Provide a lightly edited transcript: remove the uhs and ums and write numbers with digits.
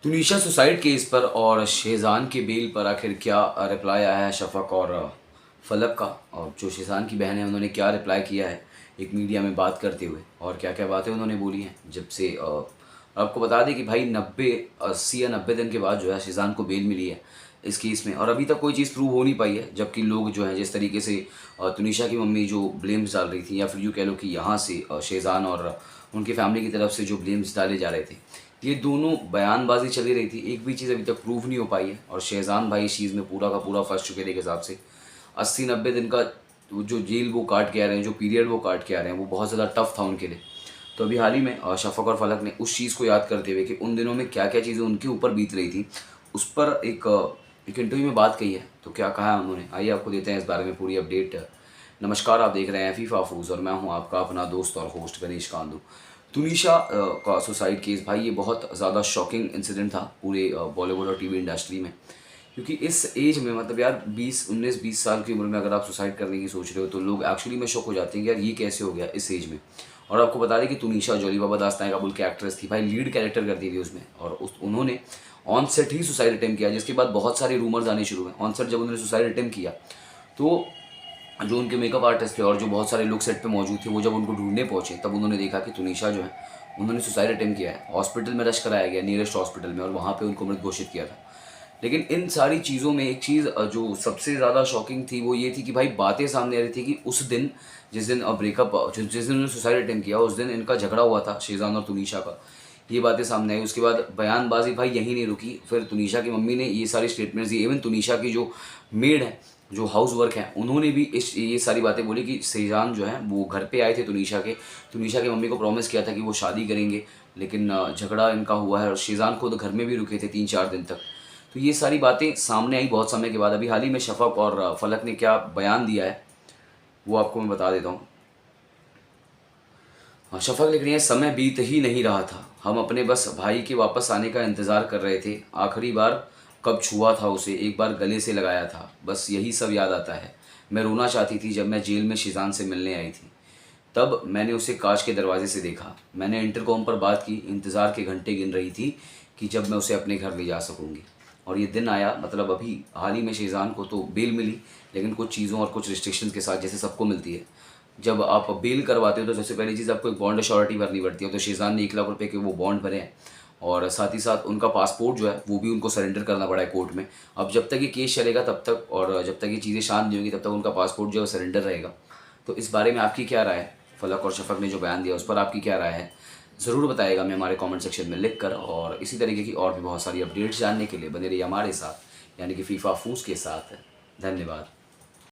Tunisha suicide case पर और शेजान के बेल पर आखिर क्या रिप्लाई आया है शफक और फलक का। और जो शेजान की बहन है उन्होंने क्या रिप्लाई किया है एक मीडिया में बात करते हुए, और क्या क्या बातें उन्होंने बोली हैं जब से आपको बता दें कि भाई 80 या 90 दिन के बाद जो है शेजान को बेल मिली है इस केस में, और अभी तक कोई चीज़ प्रूव हो नहीं पाई है। जबकि लोग जो हैं जिस तरीके से तुनिशा की मम्मी जो ब्लेम्स डाल रही थी, या फिर यूँ कह लो कि यहाँ से शेजान और उनकी फैमिली की तरफ से जो ब्लेम्स डाले जा रहे थे, ये दोनों बयानबाजी चली रही थी। एक भी चीज़ अभी तक प्रूव नहीं हो पाई है, और शेहजान भाई इस चीज़ में पूरा का पूरा फंस चुके थे। एक हिसाब से 80-90 दिन का जो जेल वो काट के आ रहे हैं, जो पीरियड वो काट के आ रहे हैं, वो बहुत ज़्यादा टफ था उनके लिए। तो अभी हाल ही में शफक और फलक ने उस चीज़ को याद करते हुए कि उन दिनों में क्या क्या चीज़ें उनके ऊपर बीत रही थी, उस पर एक इंटरव्यू में बात कही है। तो क्या कहा है उन्होंने, आइए आपको देते हैं इस बारे में पूरी अपडेट। नमस्कार, आप देख रहे हैं फीफा फूज और मैं हूं आपका अपना दोस्त और होस्ट गणेश कांदू। तुनिशा का सुसाइड केस, भाई ये बहुत ज़्यादा शॉकिंग इंसिडेंट था पूरे बॉलीवुड और टीवी इंडस्ट्री में। क्योंकि इस एज में, मतलब यार 19-20 साल की उम्र में अगर आप सुसाइड करने की सोच रहे हो तो लोग एक्चुअली में शॉक हो जाते हैं कि यार ये कैसे हो गया इस एज में। और आपको बता दें कि तुनिशा जॉली बाबा दास्तान काबुल की एक्ट्रेस थी, भाई लीड कैरेक्टर करती थी उसमें, और उन्होंने on set he suicide attempt किया, जिसके बाद बहुत सारे रूमर्स आने शुरू हुए। ऑन सेट जब उन्होंने सुसाइड अटेम्प्ट किया तो जो उनके मेकअप आर्टिस्ट थे और जो बहुत सारे लोग सेट पे मौजूद थे, वो जब उनको ढूंढने पहुंचे तब उन्होंने देखा कि तुनिशा जो है उन्होंने सुसाइड अटेम्प्ट किया है। हॉस्पिटल में रश कराया गया, नियरेस्ट हॉस्पिटल में, और वहाँ पे उनको मृत घोषित किया था। लेकिन इन सारी चीज़ों में एक चीज़ जो सबसे ज़्यादा शॉकिंग थी वो ये थी कि भाई बातें सामने आ रही थी कि उस दिन जिस दिन ब्रेकअप, जिस दिन उन्होंने सुसाइड अटेम्प्ट किया, उस दिन इनका झगड़ा हुआ था शेजान और तुनिशा का। ये बातें सामने आई। उसके बाद बयानबाजी भाई यहीं नहीं रुकी, फिर तुनिशा की मम्मी ने ये सारी स्टेटमेंट्स दी। इवन तुनिशा की जो मेड है, जो हाउस वर्क है, उन्होंने भी ये सारी बातें बोली कि शेजान जो है वो घर पे आए थे तुनिशा की मम्मी को प्रॉमिस किया था कि वो शादी करेंगे, लेकिन झगड़ा इनका हुआ है और शेजान खुद घर में भी रुके थे 3-4 दिन तक। तो ये सारी बातें सामने आई बहुत समय के बाद। अभी हाल ही में शफक और फलक ने क्या बयान दिया है वो आपको मैं बता देता हूँ। हाँ, शफक लिख रही है, समय बीत ही नहीं रहा था, हम अपने बस भाई के वापस आने का इंतज़ार कर रहे थे। आखिरी बार कब छुआ था उसे, एक बार गले से लगाया था, बस यही सब याद आता है। मैं रोना चाहती थी जब मैं जेल में शेजान से मिलने आई थी। तब मैंने उसे कांच के दरवाजे से देखा। मैंने इंटरकॉम पर बात की, इंतज़ार के घंटे गिन रही थी कि जब मैं उसे अपने घर ले जा सकूँगी। और ये दिन आया, मतलब अभी हाल ही में शेजान को तो बेल मिली, लेकिन कुछ चीज़ों और कुछ रिस्ट्रिक्शंस के साथ, जैसे सबको मिलती है। जब आप बेल करवाते हो तो सबसे पहली चीज़ आपको एक बॉन्ड अश्योरिटी भरनी पड़ती है। तो शेजान ने 1 लाख रुपए के वो बॉन्ड भरे हैं, और साथ ही साथ उनका पासपोर्ट जो है वो भी उनको सरेंडर करना पड़ा है कोर्ट में। अब जब तक ये केस चलेगा तब तक, और जब तक ये चीज़ें शांत नहीं होंगी तब तक उनका पासपोर्ट जो है सरेंडर रहेगा। तो इस बारे में आपकी क्या राय है? फलक और शफक ने जो बयान दिया उस पर आपकी क्या राय है, ज़रूर बताइएगा मैं हमारे कमेंट सेक्शन में लिख कर। और इसी तरीके की और भी बहुत सारी अपडेट्स जानने के लिए बने रहिए हमारे साथ, यानी कि फीफा फूस के साथ। धन्यवाद।